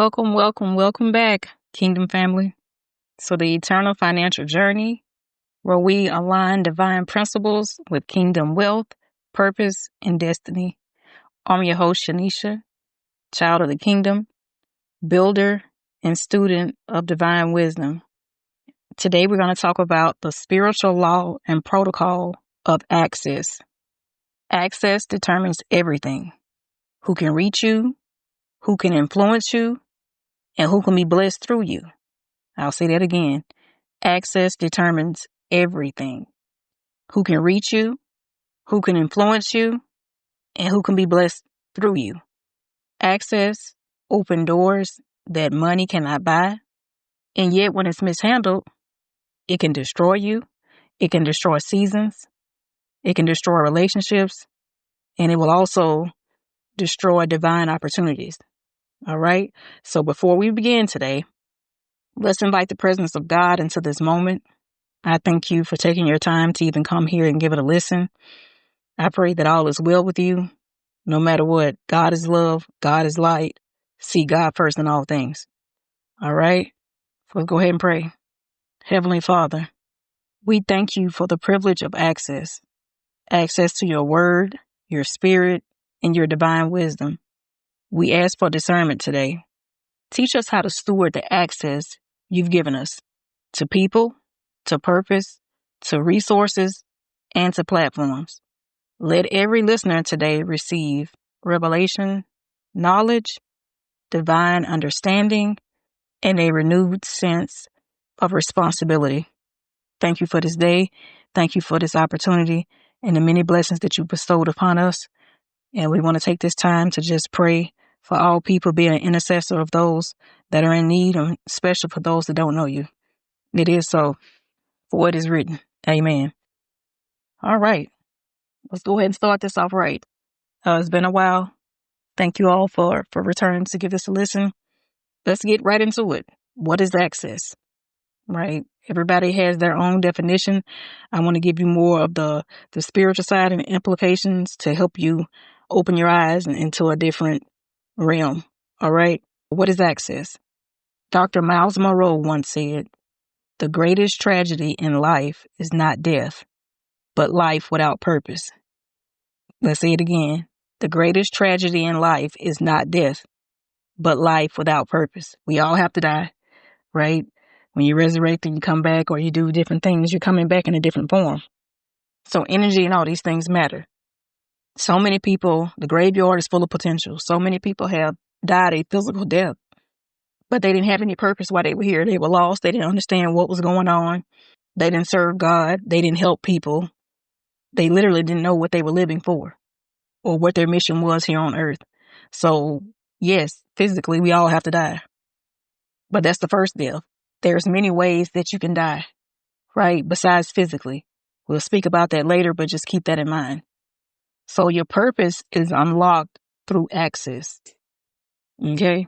Welcome back, Kingdom family. So the eternal financial journey where we align divine principles with kingdom wealth, purpose, and destiny. I'm your host, Shanisha, child of the kingdom, builder, and student of divine wisdom. Today we're going to talk about the spiritual law and protocol of access. Access determines everything. Who can reach you, who can influence you, and who can be blessed through you. I'll say that again. Access determines everything. Who can reach you, who can influence you, and who can be blessed through you. Access open doors that money cannot buy. And yet when it's mishandled, it can destroy you. It can destroy seasons. It can destroy relationships. And it will also destroy divine opportunities. All right. So before we begin today, let's invite the presence of God into this moment. I thank you for taking your time to even come here and give it a listen. I pray that all is well with you. No matter what, God is love. God is light. See God first in all things. All right. So let's go ahead and pray. Heavenly Father, we thank you for the privilege of access to your word, your spirit, and your divine wisdom. We ask for discernment today. Teach us how to steward the access you've given us to people, to purpose, to resources, and to platforms. Let every listener today receive revelation, knowledge, divine understanding, and a renewed sense of responsibility. Thank you for this day. Thank you for this opportunity and the many blessings that you bestowed upon us. And we want to take this time to just pray for all people, be an intercessor of those that are in need, and especially for those that don't know you. It is so, for what is written. Amen. All right. Let's go ahead and start this off right. It's been a while. Thank you all for returning to give this a listen. Let's get right into it. What is access? Right? Everybody has their own definition. I want to give you more of the spiritual side and implications to help you open your eyes into a different realm. All right? What is access? Dr. Miles Monroe once said, "The greatest tragedy in life is not death, but life without purpose." Let's say it again. The greatest tragedy in life is not death, but life without purpose. We all have to die, right? When you resurrect and you come back or you do different things, you're coming back in a different form. So energy and all these things matter. So many people, the graveyard is full of potential. So many people have died a physical death, but they didn't have any purpose while they were here. They were lost. They didn't understand what was going on. They didn't serve God. They didn't help people. They literally didn't know what they were living for or what their mission was here on earth. So yes, physically, we all have to die. But that's the first death. There's many ways that you can die, right? Besides physically. We'll speak about that later, but just keep that in mind. So your purpose is unlocked through access. Okay?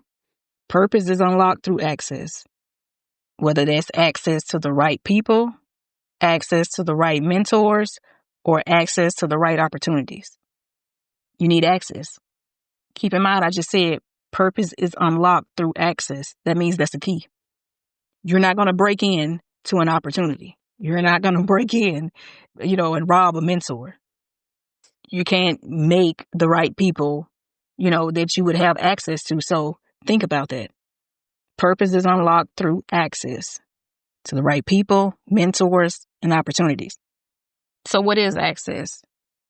Purpose is unlocked through access. Whether that's access to the right people, access to the right mentors, or access to the right opportunities. You need access. Keep in mind, I just said purpose is unlocked through access. That means that's the key. You're not going to break in to an opportunity. You're not going to break in, and rob a mentor. You can't make the right people, that you would have access to. So think about that. Purpose is unlocked through access to the right people, mentors, and opportunities. So what is access?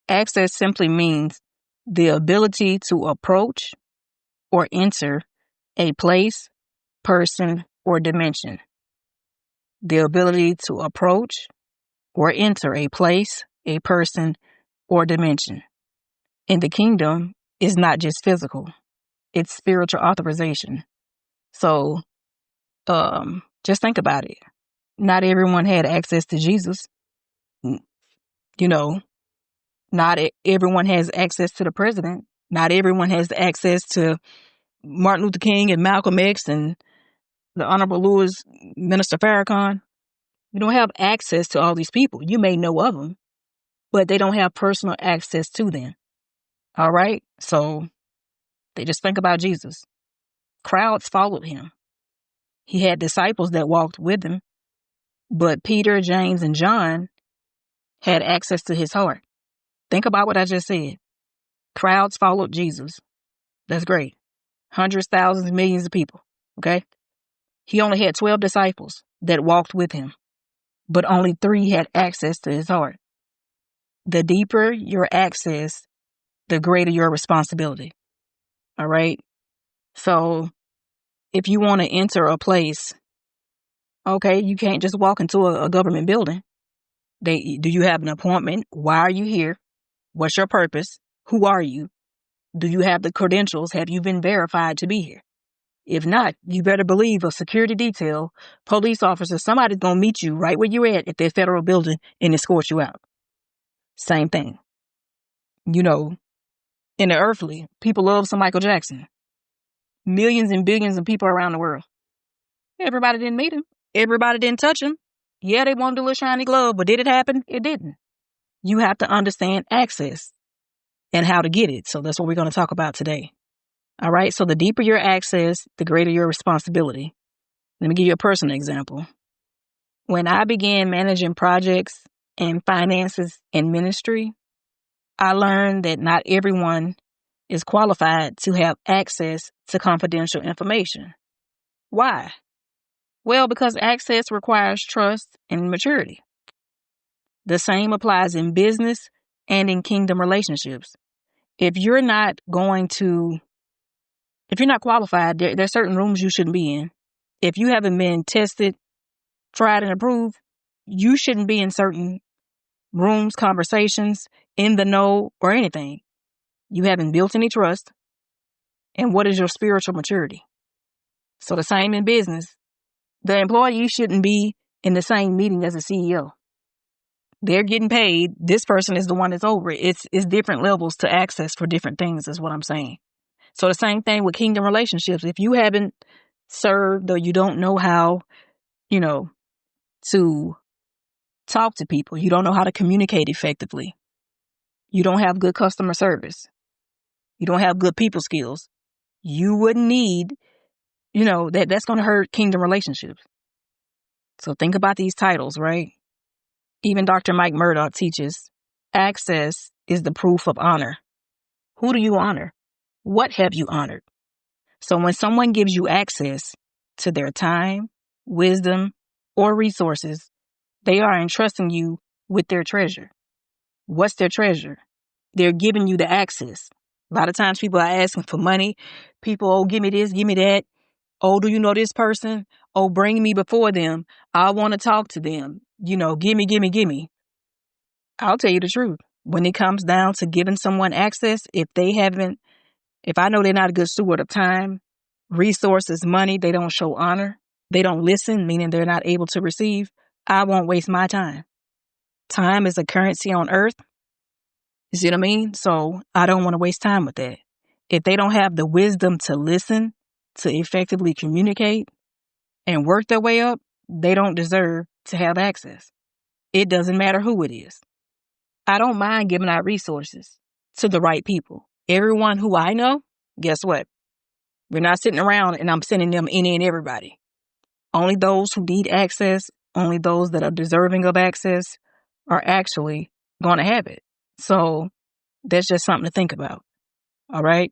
Access simply means the ability to approach or enter a place, person, or dimension. The ability to approach or enter a place, a person, or dimension. In the kingdom, is not just physical. It's spiritual authorization. So, just think about it. Not everyone had access to Jesus. Not everyone has access to the president. Not everyone has access to Martin Luther King and Malcolm X and the Honorable Minister Farrakhan. You don't have access to all these people. You may know of them, but they don't have personal access to them. All right? So they just think about Jesus. Crowds followed him. He had disciples that walked with him, but Peter, James, and John had access to his heart. Think about what I just said. Crowds followed Jesus. That's great. Hundreds, thousands, millions of people. Okay? He only had 12 disciples that walked with him, but only 3 had access to his heart. The deeper your access, the greater your responsibility. All right? So if you want to enter a place, okay, you can't just walk into a government building. Do you have an appointment? Why are you here? What's your purpose? Who are you? Do you have the credentials? Have you been verified to be here? If not, you better believe a security detail, police officer, somebody's going to meet you right where you're at their federal building and escort you out. Same thing. You know, in the earthly, people love some Michael Jackson. Millions and billions of people around the world. Everybody didn't meet him. Everybody didn't touch him. Yeah, they wanted a little shiny glove, but did it happen? It didn't. You have to understand access and how to get it. So that's what we're going to talk about today. All right. So the deeper your access, the greater your responsibility. Let me give you a personal example. When I began managing projects and finances in ministry, I learned that not everyone is qualified to have access to confidential information. Why? Well, because access requires trust and maturity. The same applies in business and in kingdom relationships. If you're not qualified, there's certain rooms you shouldn't be in. If you haven't been tested, tried, and approved, you shouldn't be in certain rooms, conversations, in the know, or anything. You haven't built any trust. And what is your spiritual maturity? So the same in business. The employee shouldn't be in the same meeting as the CEO. They're getting paid. This person is the one that's over it. It's different levels to access for different things is what I'm saying. So the same thing with kingdom relationships. If you haven't served or you don't know how, to talk to people, you don't know how to communicate effectively, you don't have good customer service, you don't have good people skills, you wouldn't need, that's going to hurt kingdom relationships. So think about these titles, right? Even Dr. Mike Murdoch teaches access is the proof of honor. Who do you honor? What have you honored? So when someone gives you access to their time, wisdom, or resources, they are entrusting you with their treasure. What's their treasure? They're giving you the access. A lot of times people are asking for money. People, oh, give me this, give me that. Oh, do you know this person? Oh, bring me before them. I want to talk to them. Gimme, gimme, gimme. I'll tell you the truth. When it comes down to giving someone access, if I know they're not a good steward of time, resources, money, they don't show honor, they don't listen, meaning they're not able to receive, I won't waste my time. Time is a currency on earth. You see what I mean? So I don't want to waste time with that. If they don't have the wisdom to listen, to effectively communicate, and work their way up, they don't deserve to have access. It doesn't matter who it is. I don't mind giving out resources to the right people. Everyone who I know, guess what? We're not sitting around and I'm sending them any and everybody. Only those who need access, only those that are deserving of access are actually going to have it. So that's just something to think about. All right.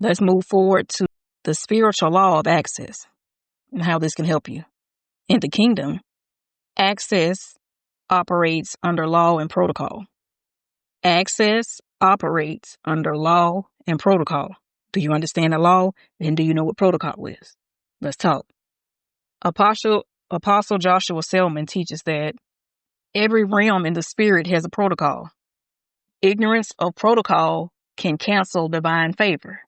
Let's move forward to the spiritual law of access and how this can help you. In the kingdom, access operates under law and protocol. Access operates under law and protocol. Do you understand the law? And do you know what protocol is? Let's talk. Apostle Joshua Selman teaches that every realm in the spirit has a protocol. Ignorance of protocol can cancel divine favor.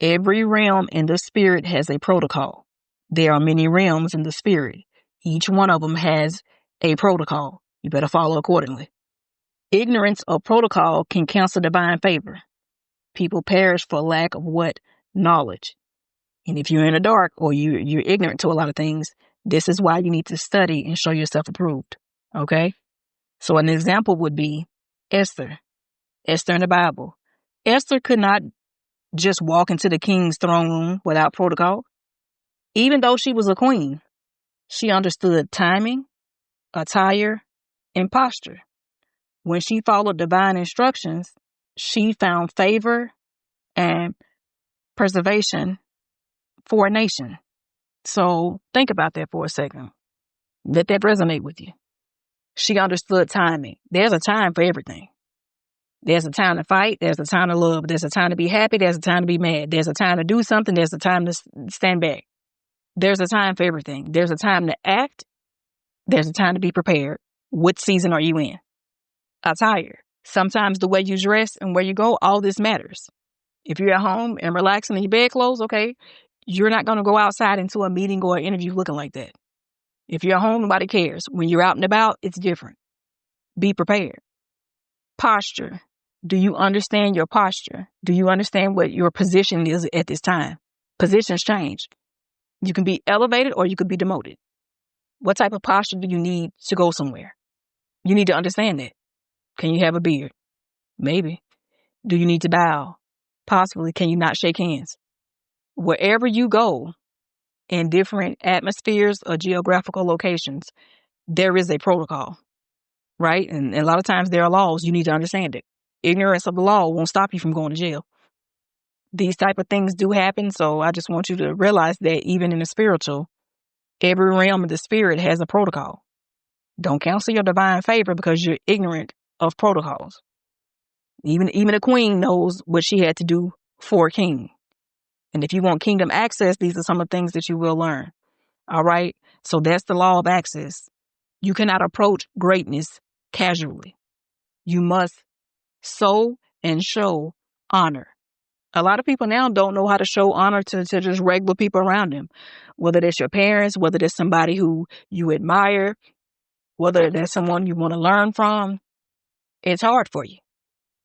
Every realm in the spirit has a protocol. There are many realms in the spirit. Each one of them has a protocol. You better follow accordingly. Ignorance of protocol can cancel divine favor. People perish for lack of what? Knowledge. And if you're in the dark or you're ignorant to a lot of things, this is why you need to study and show yourself approved. Okay? So an example would be Esther. Esther in the Bible. Esther could not just walk into the king's throne room without protocol. Even though she was a queen, she understood timing, attire, and posture. When she followed divine instructions, she found favor and preservation for a nation. So think about that for a second. Let that resonate with you. She understood timing. There's a time for everything. There's a time to fight. There's a time to love. There's a time to be happy. There's a time to be mad. There's a time to do something. There's a time to stand back. There's a time for everything. There's a time to act. There's a time to be prepared. What season are you in? Attire. Sometimes the way you dress and where you go, all this matters. If you're at home and relaxing in your bedclothes, okay, you're not going to go outside into a meeting or an interview looking like that. If you're at home, nobody cares. When you're out and about, it's different. Be prepared. Posture. Do you understand your posture? Do you understand what your position is at this time? Positions change. You can be elevated or you could be demoted. What type of posture do you need to go somewhere? You need to understand that. Can you have a beard? Maybe. Do you need to bow? Possibly. Can you not shake hands? Wherever you go in different atmospheres or geographical locations, there is a protocol, right? And a lot of times there are laws. You need to understand it. Ignorance of the law won't stop you from going to jail. These type of things do happen. So I just want you to realize that even in the spiritual, every realm of the spirit has a protocol. Don't cancel your divine favor because you're ignorant of protocols. Even a queen knows what she had to do for a king. And if you want kingdom access, these are some of the things that you will learn. All right. So that's the law of access. You cannot approach greatness casually. You must sow and show honor. A lot of people now don't know how to show honor to just regular people around them, whether that's your parents, whether that's somebody who you admire, whether that's someone you want to learn from. It's hard for you.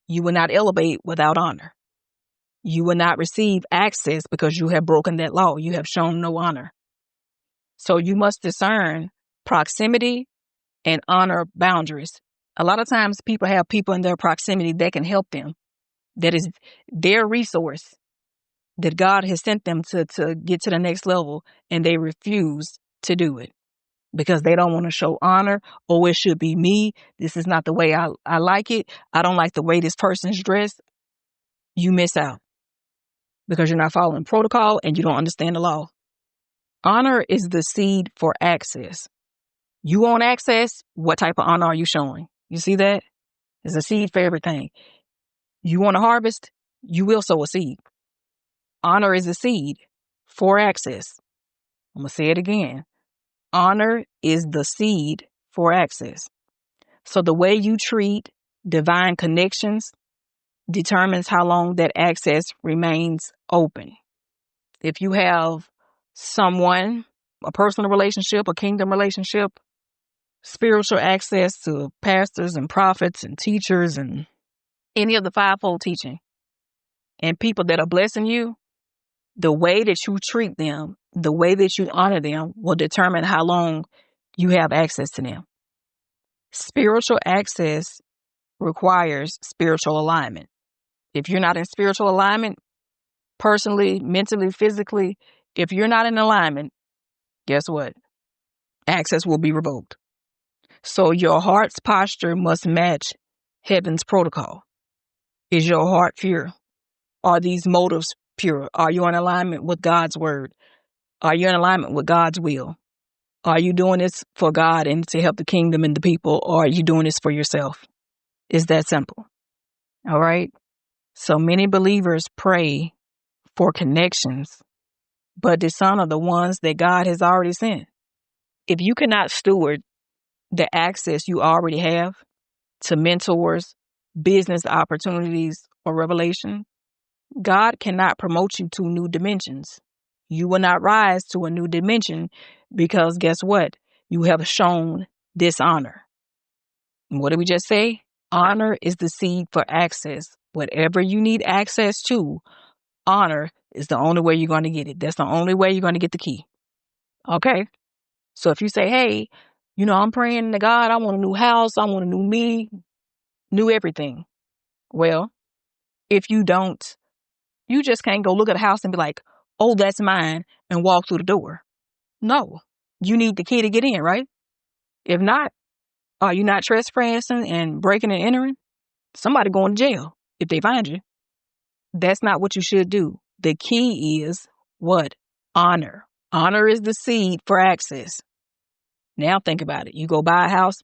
You will not elevate without honor. You will not receive access because you have broken that law. You have shown no honor. So you must discern proximity and honor boundaries. A lot of times people have people in their proximity that can help them. That is their resource that God has sent them to get to the next level, and they refuse to do it because they don't want to show honor. Oh, it should be me. This is not the way I like it. I don't like the way this person's dressed. You miss out because you're not following protocol and you don't understand the law. Honor is the seed for access. You want access? What type of honor are you showing? You see that? There's a seed for everything. You want to harvest? You will sow a seed. Honor is a seed for access. I'm going to say it again. Honor is the seed for access. So the way you treat divine connections determines how long that access remains open. If you have someone, a personal relationship, a kingdom relationship, spiritual access to pastors and prophets and teachers and any of the fivefold teaching, and people that are blessing you, the way that you treat them, the way that you honor them will determine how long you have access to them. Spiritual access requires spiritual alignment. If you're not in spiritual alignment, personally, mentally, physically, if you're not in alignment, guess what? Access will be revoked. So your heart's posture must match heaven's protocol. Is your heart pure? Are these motives pure? Are you in alignment with God's word? Are you in alignment with God's will? Are you doing this for God and to help the kingdom and the people, or are you doing this for yourself? It's that simple. All right. So many believers pray for connections, but dishonor the ones that God has already sent. If you cannot steward the access you already have to mentors, business opportunities, or revelation, God cannot promote you to new dimensions. You will not rise to a new dimension because guess what? You have shown dishonor. And what did we just say? Honor is the seed for access. Whatever you need access to, honor is the only way you're going to get it. That's the only way you're going to get the key. Okay? So if you say, hey, I'm praying to God, I want a new house, I want a new me, new everything. Well, if you don't You just can't go look at a house and be like, oh, that's mine, and walk through the door. No. You need the key to get in, right? If not, are you not trespassing and breaking and entering? Somebody going to jail if they find you. That's not what you should do. The key is what? Honor. Honor is the seed for access. Now think about it. You go buy a house,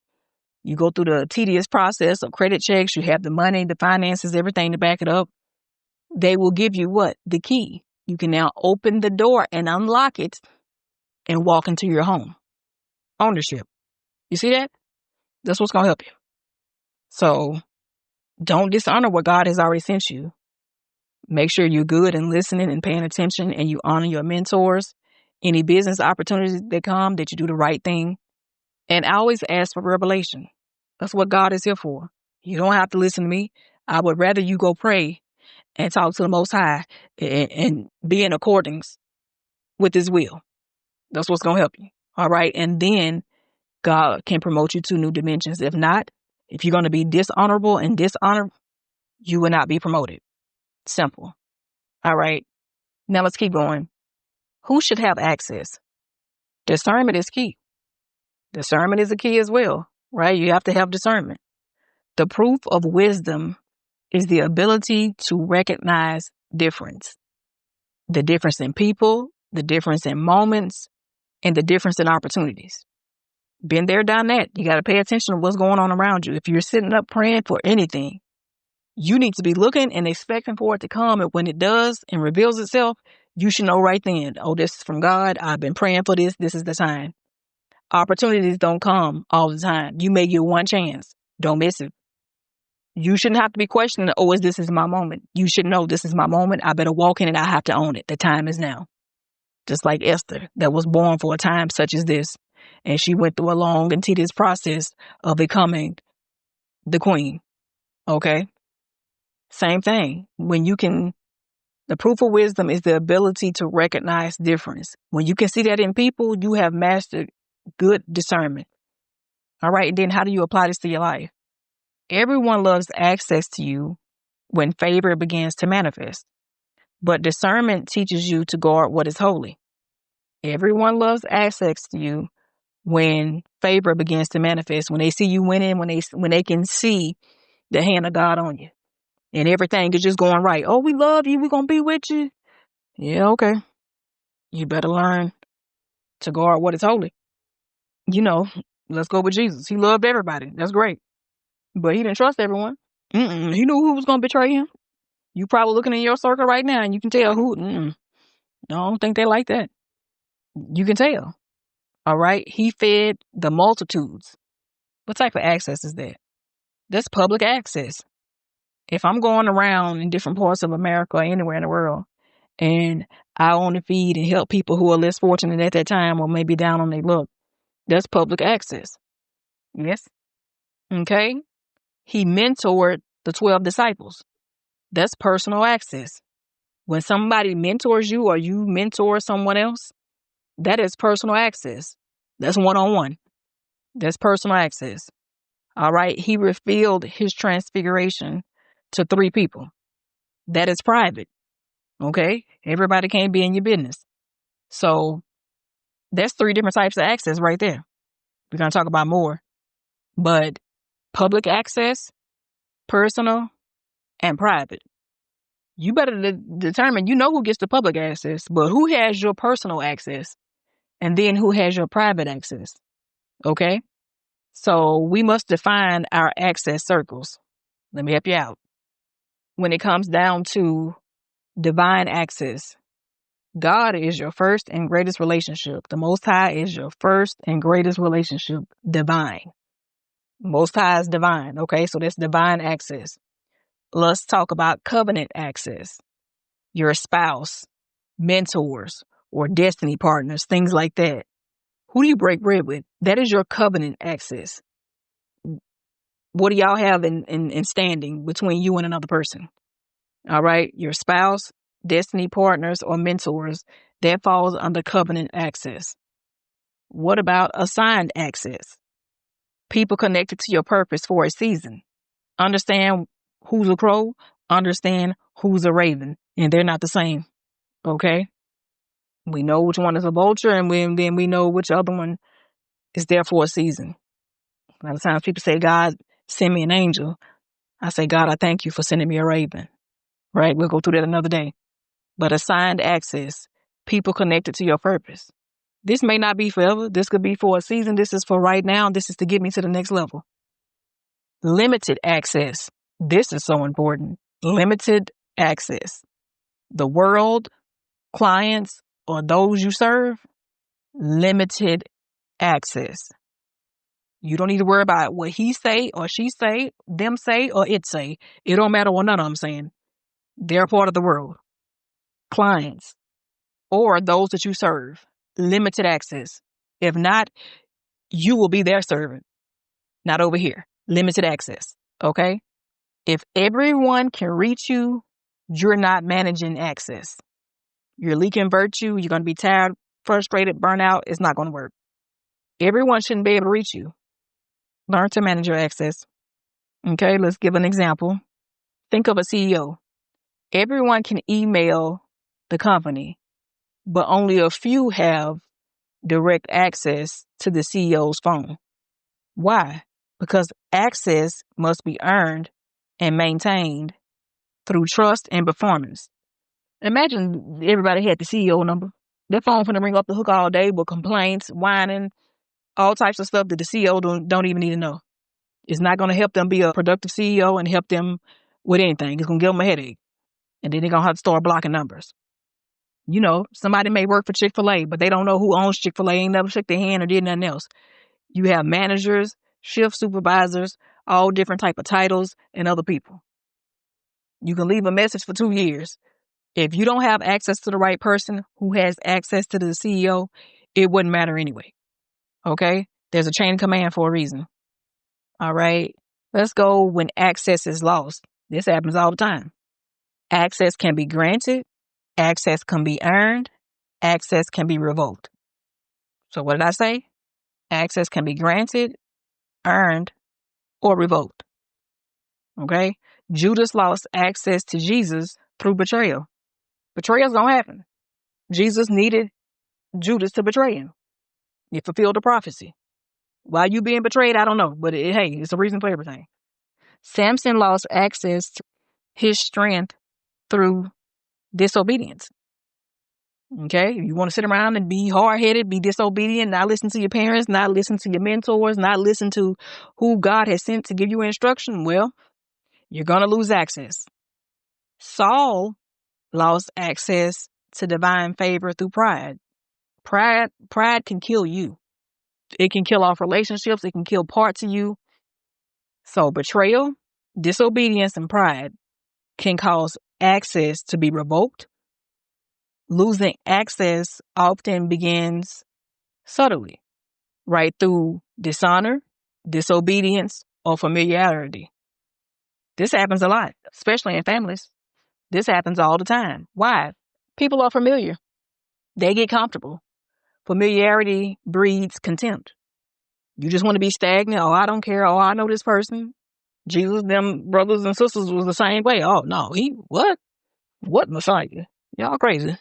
you go through the tedious process of credit checks, you have the money, the finances, everything to back it up. They will give you what? The key. You can now open the door and unlock it and walk into your home. Ownership. You see that? That's what's going to help you. So don't dishonor what God has already sent you. Make sure you're good and listening and paying attention, and you honor your mentors. Any business opportunities that come, that you do the right thing. And I always ask for revelation. That's what God is here for. You don't have to listen to me. I would rather you go pray and talk to the Most High and be in accordance with His will. That's what's going to help you. All right. And then God can promote you to new dimensions. If not, if you're going to be dishonorable and dishonored, you will not be promoted. Simple. All right. Now let's keep going. Who should have access? Discernment is key. Discernment is a key as well, right? You have to have discernment. The proof of wisdom is the ability to recognize difference. The difference in people, the difference in moments, and the difference in opportunities. Been there, done that. You got to pay attention to what's going on around you. If you're sitting up praying for anything, you need to be looking and expecting for it to come. And when it does and reveals itself, you should know right then, oh, this is from God. I've been praying for this. This is the time. Opportunities don't come all the time. You may get one chance. Don't miss it. You shouldn't have to be questioning, oh, this is my moment. You should know this is my moment. I better walk in and I have to own it. The time is now. Just like Esther, that was born for a time such as this. And she went through a long and tedious process of becoming the queen. Okay? Same thing. The proof of wisdom is the ability to recognize difference. When you can see that in people, you have mastered good discernment. All right. And then how do you apply this to your life? Everyone loves access to you when favor begins to manifest. But discernment teaches you to guard what is holy. Everyone loves access to you when favor begins to manifest, when they see you winning, when they can see the hand of God on you. And everything is just going right. Oh, we love you. We're going to be with you. Yeah, okay. You better learn to guard what is holy. Let's go with Jesus. He loved everybody. That's great. But he didn't trust everyone. He knew who was going to betray him. You probably looking in your circle right now and you can tell who. I don't think they like that. You can tell. All right. He fed the multitudes. What type of access is that? That's public access. If I'm going around in different parts of America or anywhere in the world and I own and feed and help people who are less fortunate at that time or maybe down on their luck, that's public access. Yes. Okay. He mentored the 12 disciples. That's personal access. When somebody mentors you or you mentor someone else, that is personal access. That's one-on-one. That's personal access. All right. He revealed his transfiguration to 3 people. That is private. Okay. Everybody can't be in your business. So that's 3 different types of access right there. We're going to talk about more. But public access, personal, and private. You better determine, who gets the public access, but who has your personal access and then who has your private access. Okay. So we must define our access circles. Let me help you out. When it comes down to divine access, God is your first and greatest relationship. The Most High is your first and greatest relationship. Divine. Most High is divine. Okay. So that's divine access. Let's talk about covenant access. Your spouse, mentors, or destiny partners, things like that. Who do you break bread with? That is your covenant access. What do y'all have in standing between you and another person? All right. Your spouse, destiny partners, or mentors, that falls under covenant access. What about assigned access? People connected to your purpose for a season. Understand who's a crow. Understand who's a raven. and they're not the same. Okay? We know which one is a vulture, and then we know which other one is there for a season. A lot of times people say, God, send me an angel. I say, God, I thank you for sending me a raven. Right? We'll go through that another day. But assigned access, people connected to your purpose. This may not be forever. This could be for a season. This is for right now. This is to get me to the next level. Limited access. This is so important. Limited access. The world, clients, or those you serve, limited access. You don't need to worry about what he say or she say, them say or it say. It don't matter what none of them saying. They're part of the world. Clients or those that you serve, limited access. If not, you will be their servant. Not over here. Limited access. Okay? If everyone can reach you, you're not managing access. You're leaking virtue. You're going to be tired, frustrated, burnt out. It's not going to work. Everyone shouldn't be able to reach you. Learn to manage your access. Okay, let's give an example. Think of a CEO. Everyone can email the company, but only a few have direct access to the CEO's phone. Why? Because access must be earned and maintained through trust and performance. Imagine everybody had the CEO number. Their phone finna ring up the hook all day with complaints, whining, all types of stuff that the CEO don't even need to know. It's not going to help them be a productive CEO and help them with anything. It's going to give them a headache. And then they're going to have to start blocking numbers. You know, somebody may work for Chick-fil-A, but they don't know who owns Chick-fil-A, ain't never shook their hand or did nothing else. You have managers, shift supervisors, all different type of titles, and other people. You can leave a message for 2 years. If you don't have access to the right person who has access to the CEO, it wouldn't matter anyway. Okay? There's a chain of command for a reason. All right? Let's go when access is lost. This happens all the time. Access can be granted. Access can be earned. Access can be revoked. So what did I say? Access can be granted, earned, or revoked. Okay? Judas lost access to Jesus through betrayal. Betrayals don't happen. Jesus needed Judas to betray him. He fulfilled the prophecy. Why you being betrayed, I don't know. But hey, it's a reason for everything. Samson lost access to his strength through disobedience. Okay? You want to sit around and be hard-headed, be disobedient, not listen to your parents, not listen to your mentors, not listen to who God has sent to give you instruction, well, you're going to lose access. Saul lost access to divine favor through pride. Pride can kill you. It can kill off relationships. It can kill parts of you. So betrayal, disobedience, and pride can cause access to be revoked. Losing access often begins subtly, right through dishonor, disobedience, or familiarity. This happens a lot, especially in families. This happens all the time. Why? People are familiar. They get comfortable. Familiarity breeds contempt. You just want to be stagnant. Oh, I don't care. Oh, I know this person. Jesus, them brothers and sisters was the same way. Oh, no, what? What Messiah? Y'all crazy.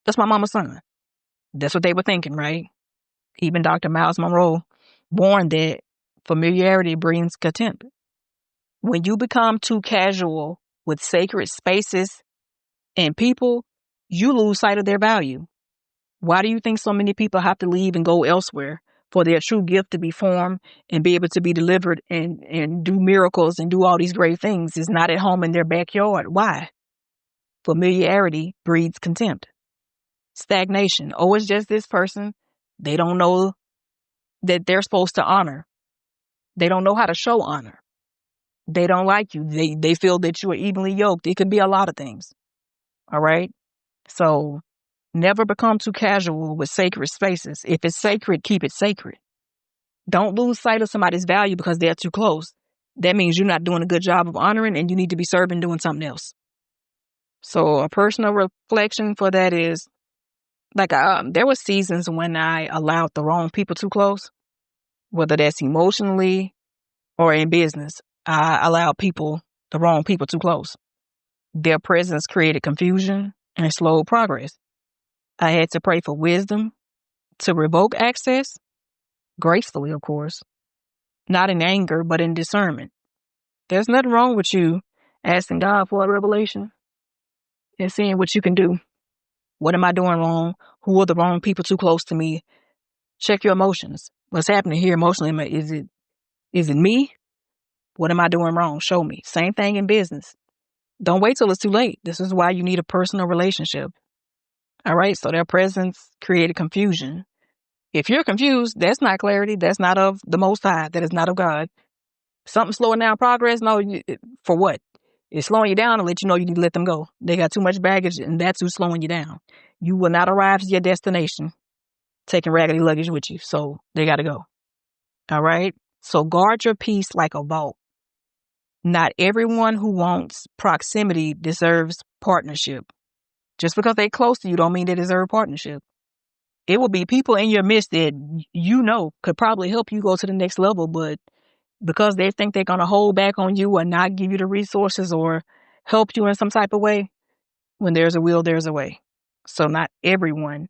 That's my mama's son. That's what they were thinking, right? Even Dr. Miles Monroe warned that familiarity brings contempt. When you become too casual with sacred spaces and people, you lose sight of their value. Why do you think so many people have to leave and go elsewhere for their true gift to be formed and be able to be delivered and do miracles and do all these great things? Is not at home in their backyard. Why? Familiarity breeds contempt. Stagnation. Oh, it's just this person. They don't know that they're supposed to honor. They don't know how to show honor. They don't like you. They feel that you are evenly yoked. It could be a lot of things. All right? So never become too casual with sacred spaces. If it's sacred, keep it sacred. Don't lose sight of somebody's value because they're too close. That means you're not doing a good job of honoring and you need to be serving doing something else. So a personal reflection for that is, there were seasons when I allowed the wrong people too close, whether that's emotionally or in business. I allowed the wrong people too close. Their presence created confusion and slowed progress. I had to pray for wisdom to revoke access, gracefully, of course, not in anger, but in discernment. There's nothing wrong with you asking God for a revelation and seeing what you can do. What am I doing wrong? Who are the wrong people too close to me? Check your emotions. What's happening here emotionally? Is it me? What am I doing wrong? Show me. Same thing in business. Don't wait till it's too late. This is why you need a personal relationship. All right. So their presence created confusion. If you're confused, that's not clarity. That's not of the Most High. That is not of God. Something slowing down progress. No, for what? It's slowing you down to let you know you need to let them go. They got too much baggage, and that's who's slowing you down. You will not arrive to your destination taking raggedy luggage with you. So they got to go. All right. So guard your peace like a vault. Not everyone who wants proximity deserves partnership. Just because they're close to you don't mean they deserve partnership. It will be people in your midst that you know could probably help you go to the next level, but because they think they're going to hold back on you or not give you the resources or help you in some type of way, when there's a will, there's a way. So not everyone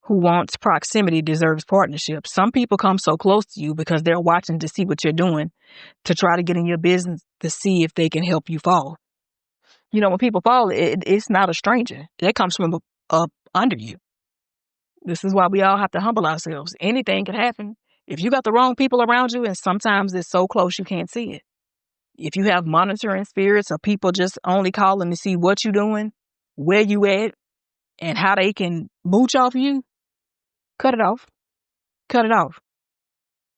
who wants proximity deserves partnership. Some people come so close to you because they're watching to see what you're doing, to try to get in your business to see if they can help you fall. You know, when people fall, it's not a stranger. That comes from up under you. This is why we all have to humble ourselves. Anything can happen. If you got the wrong people around you, and sometimes it's so close you can't see it. If you have monitoring spirits or people just only calling to see what you're doing, where you at, and how they can mooch off you, cut it off. Cut it off.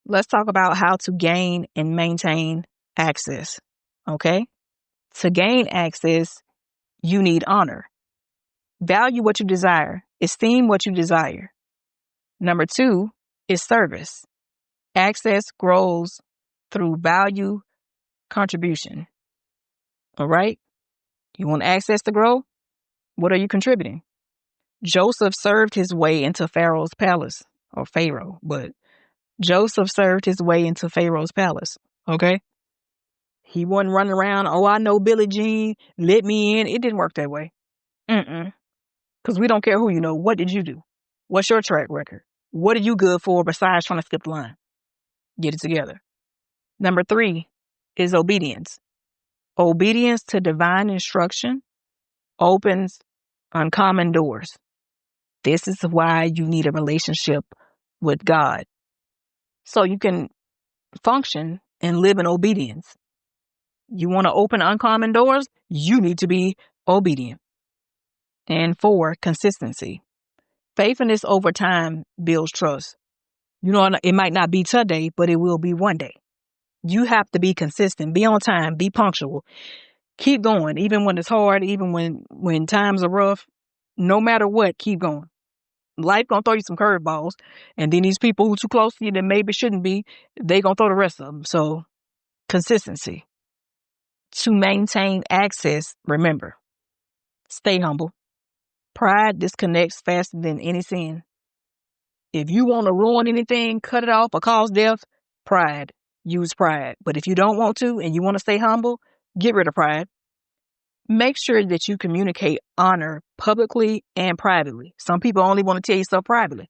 Let's talk about how to gain and maintain access. Okay? To gain access, you need honor. Value what you desire. Esteem what you desire. Number 2 is service. Access grows through value contribution. All right? You want access to grow? What are you contributing? Joseph served his way into Pharaoh's palace, or Pharaoh, but Joseph served his way into Pharaoh's palace. Okay? He wasn't running around, oh, I know Billie Jean, let me in. It didn't work that way. Because we don't care who you know. What did you do? What's your track record? What are you good for besides trying to skip the line? Get it together. Number 3 is obedience. Obedience to divine instruction opens uncommon doors. This is why you need a relationship with God, so you can function and live in obedience. You want to open uncommon doors? You need to be obedient. And 4, consistency. Faithfulness over time builds trust. You know, it might not be today, but it will be one day. You have to be consistent, be on time, be punctual. Keep going, even when it's hard, even when times are rough. No matter what, keep going. Life gonna throw you some curveballs, and then these people who too close to you that maybe shouldn't be, they gonna throw the rest of them. So, consistency. To maintain access, remember, stay humble. Pride disconnects faster than any sin. If you want to ruin anything, cut it off or cause death, pride. Use pride. But if you don't want to and you want to stay humble, get rid of pride. Make sure that you communicate honor publicly and privately. Some people only want to tell you stuff privately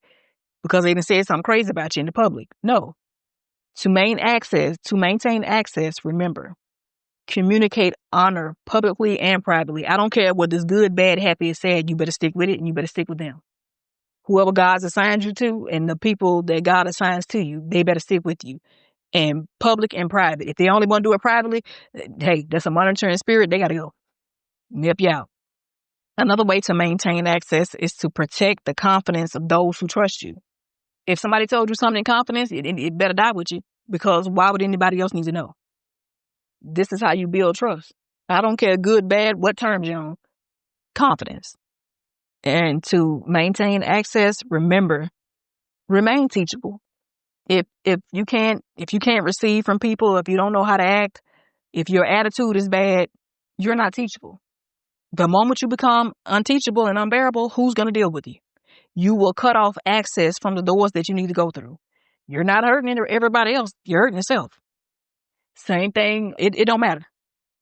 because they done said something crazy about you in the public. No. To maintain access, remember, communicate honor publicly and privately. I don't care whether it's good, bad, happy, or sad. You better stick with it, and you better stick with them. Whoever God's assigned you to and the people that God assigns to you, they better stick with you. And public and private. If they only want to do it privately, hey, that's a monitoring spirit. They got to go. Nip you out. Another way to maintain access is to protect the confidence of those who trust you. If somebody told you something in confidence, it better die with you, because why would anybody else need to know? This is how you build trust. I don't care good, bad, what terms you're on. Confidence. And to maintain access, remember, remain teachable. If you can't receive from people, if you don't know how to act, if your attitude is bad, you're not teachable. The moment you become unteachable and unbearable, who's going to deal with you? You will cut off access from the doors that you need to go through. You're not hurting everybody else. You're hurting yourself. Same thing. It don't matter.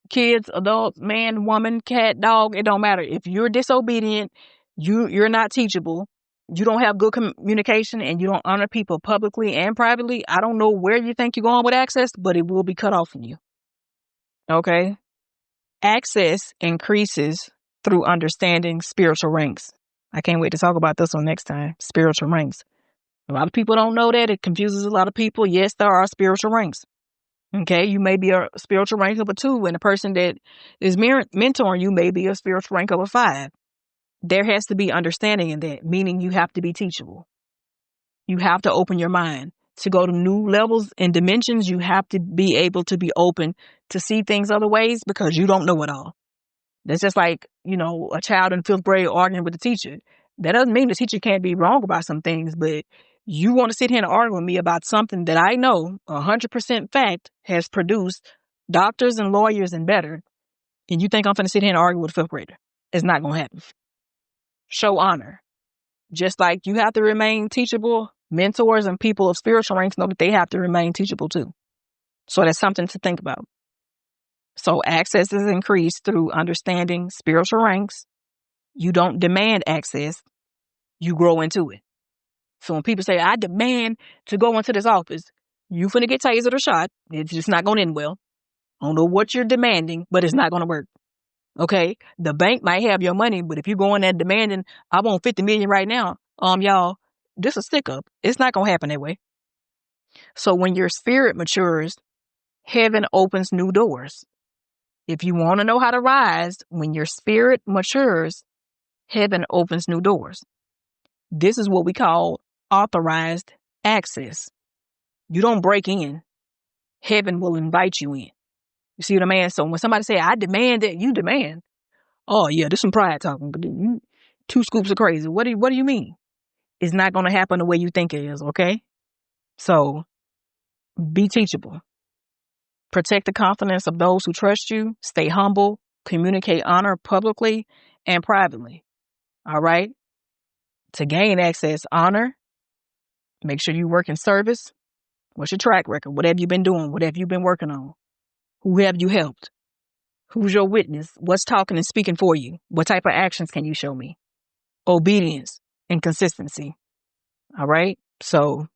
kids, adults, man, woman, cat, dog, it don't matter. If you're disobedient, you're not teachable, you don't have good communication, and you don't honor people publicly and privately, I don't know where you think you're going with access, but it will be cut off from you. Okay? Access increases through understanding spiritual ranks. I can't wait to talk about this one next time. Spiritual ranks. A lot of people don't know that. It confuses a lot of people. Yes, there are spiritual ranks. Okay, you may be a spiritual rank of a 2, and the person that is mentoring you may be a spiritual rank of a 5. There has to be understanding in that, meaning you have to be teachable. You have to open your mind. To go to new levels and dimensions, you have to be able to be open to see things other ways, because you don't know it all. That's just like, a child in 5th grade arguing with the teacher. That doesn't mean the teacher can't be wrong about some things, but you want to sit here and argue with me about something that I know 100% fact has produced doctors and lawyers and better, and you think I'm going to sit here and argue with a 5th grader? It's not going to happen. Show honor. Just like you have to remain teachable, mentors and people of spiritual ranks know that they have to remain teachable too. So that's something to think about. So access is increased through understanding spiritual ranks. You don't demand access, you grow into it. So when people say, I demand to go into this office, you finna get tasered or shot. It's just not going to end well. I don't know what you're demanding, but it's not going to work. Okay? The bank might have your money, but if you go in there demanding, I want 50 million right now, y'all, this is a stick up. It's not going to happen that way. So when your spirit matures, heaven opens new doors. If you want to know how to rise, when your spirit matures, heaven opens new doors. This is what we call authorized access. You don't break in. Heaven will invite you in. You see what I mean? So when somebody say, I demand that, you demand. Oh yeah, there's some pride talking, but 2 scoops of crazy. What do you mean? It's not going to happen the way you think it is, okay? So be teachable. Protect the confidence of those who trust you. Stay humble. Communicate honor publicly and privately. All right? To gain access, honor. Make sure you work in service. What's your track record? What have you been doing? What have you been working on? Who have you helped? Who's your witness? What's talking and speaking for you? What type of actions can you show me? Obedience and consistency. All right? So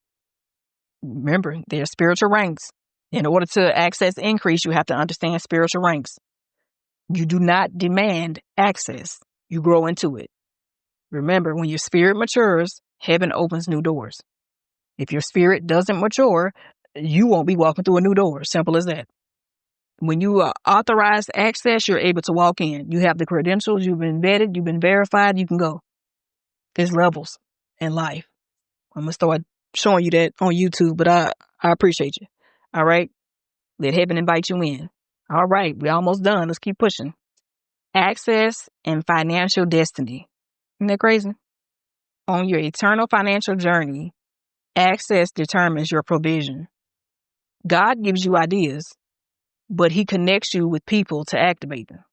remember, there are spiritual ranks. In order to access increase, you have to understand spiritual ranks. You do not demand access. You grow into it. Remember, when your spirit matures, heaven opens new doors. If your spirit doesn't mature, you won't be walking through a new door. Simple as that. When you are authorized access, you're able to walk in. You have the credentials. You've been vetted. You've been verified. You can go. There's levels in life. I'm going to start showing you that on YouTube, but I appreciate you. All right? Let heaven invite you in. All right. We're almost done. Let's keep pushing. Access and financial destiny. Isn't that crazy? On your eternal financial journey, access determines your provision. God gives you ideas, but he connects you with people to activate them.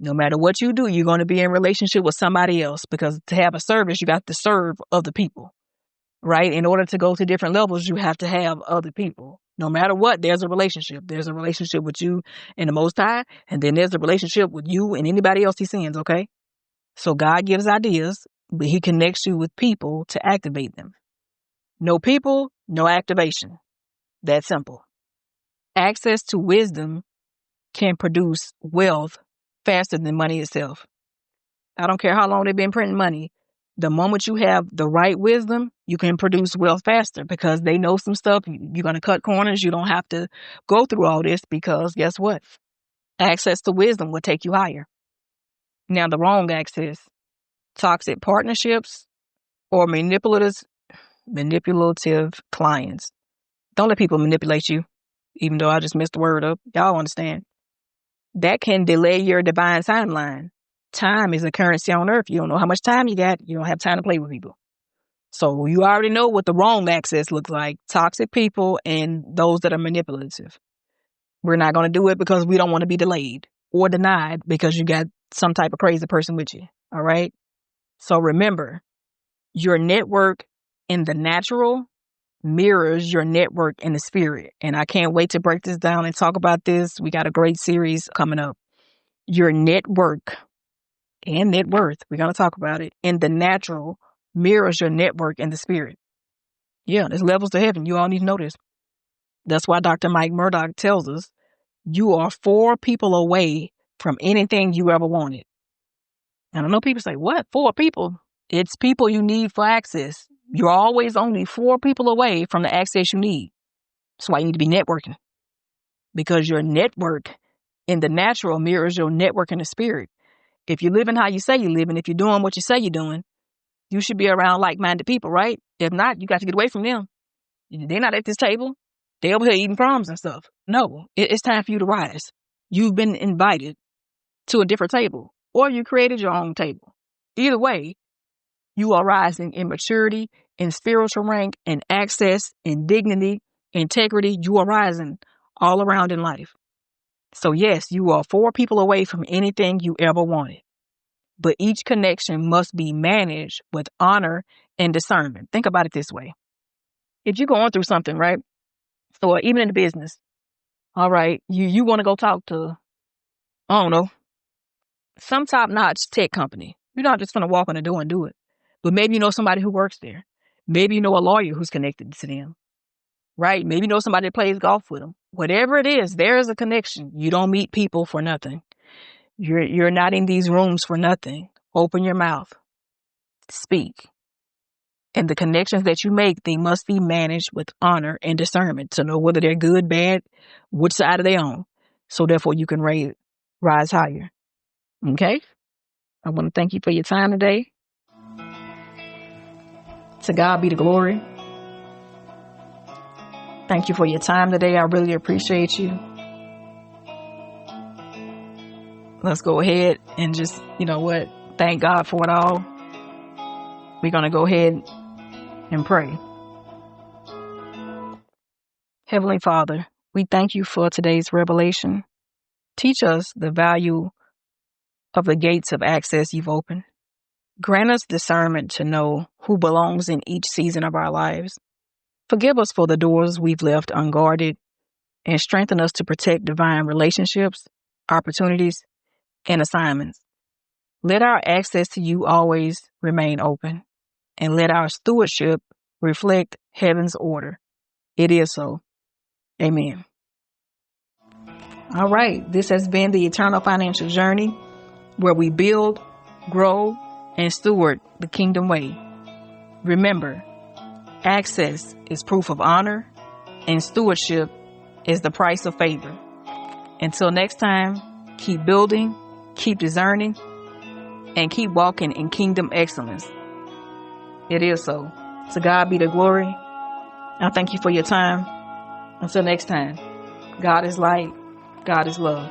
No matter what you do, you're going to be in relationship with somebody else, because to have a service, you got to serve other people, right? In order to go to different levels, you have to have other people. No matter what, there's a relationship. There's a relationship with you and the Most High, and then there's a relationship with you and anybody else he sends, okay? So God gives ideas, but he connects you with people to activate them. No people, no activation. That simple. Access to wisdom can produce wealth faster than money itself. I don't care how long they've been printing money. The moment you have the right wisdom, you can produce wealth faster, because they know some stuff. You're going to cut corners. You don't have to go through all this, because guess what? Access to wisdom will take you higher. Now, the wrong access, toxic partnerships or manipulative clients. Don't let people manipulate you, even though I just messed the word up. Y'all understand. That can delay your divine timeline. Time is a currency on earth. You don't know how much time you got. You don't have time to play with people. So you already know what the wrong access looks like. Toxic people and those that are manipulative. We're not going to do it because we don't want to be delayed or denied because you got some type of crazy person with you. All right. So remember, your network in the natural mirrors your network in the spirit. And I can't wait to break this down and talk about this. We got a great series coming up. Your network and net worth, we're going to talk about it, in the natural mirrors your network in the spirit. Yeah, there's levels to heaven. You all need to know this. That's why Dr. Mike Murdock tells us you are 4 people away from anything you ever wanted. And I know people say, what? 4 people? It's people you need for access. You're always only 4 people away from the access you need. That's why you need to be networking. Because your network in the natural mirrors your network in the spirit. If you're living how you say you're living, if you're doing what you say you're doing, you should be around like-minded people, right? If not, you got to get away from them. They're not at this table. They're over here eating crumbs and stuff. No, it's time for you to rise. You've been invited to a different table, or you created your own table. Either way, you are rising in maturity, in spiritual rank, in access, in dignity, integrity. You are rising all around in life. So yes, you are 4 people away from anything you ever wanted. But each connection must be managed with honor and discernment. Think about it this way. If you're going through something, right? Or even in the business, all right, you want to go talk to, I don't know, some top-notch tech company. You're not just going to walk in the door and do it. But maybe you know somebody who works there. Maybe you know a lawyer who's connected to them, right? Maybe you know somebody that plays golf with them. Whatever it is, there is a connection. You don't meet people for nothing. You're not in these rooms for nothing. Open your mouth. Speak. And the connections that you make, they must be managed with honor and discernment to know whether they're good, bad, which side are they on. So therefore you can rise higher. Okay? I want to thank you for your time today. To God be the glory. Thank you for your time today. I really appreciate you. Let's go ahead and just, thank God for it all. We're going to go ahead and pray. Heavenly Father, we thank you for today's revelation. Teach us the value of the gates of access you've opened. Grant us discernment to know who belongs in each season of our lives. Forgive us for the doors we've left unguarded, and strengthen us to protect divine relationships, opportunities, and assignments. Let our access to you always remain open, and let our stewardship reflect heaven's order. It is so. Amen. All right. This has been the Eternal Financial Journey, where we build, grow, and steward the kingdom way. Remember, access is proof of honor, and stewardship is the price of favor. Until next time, keep building, keep discerning, and keep walking in kingdom excellence. It is so. To God be the glory. I thank you for your time. Until next time, God is light, God is love.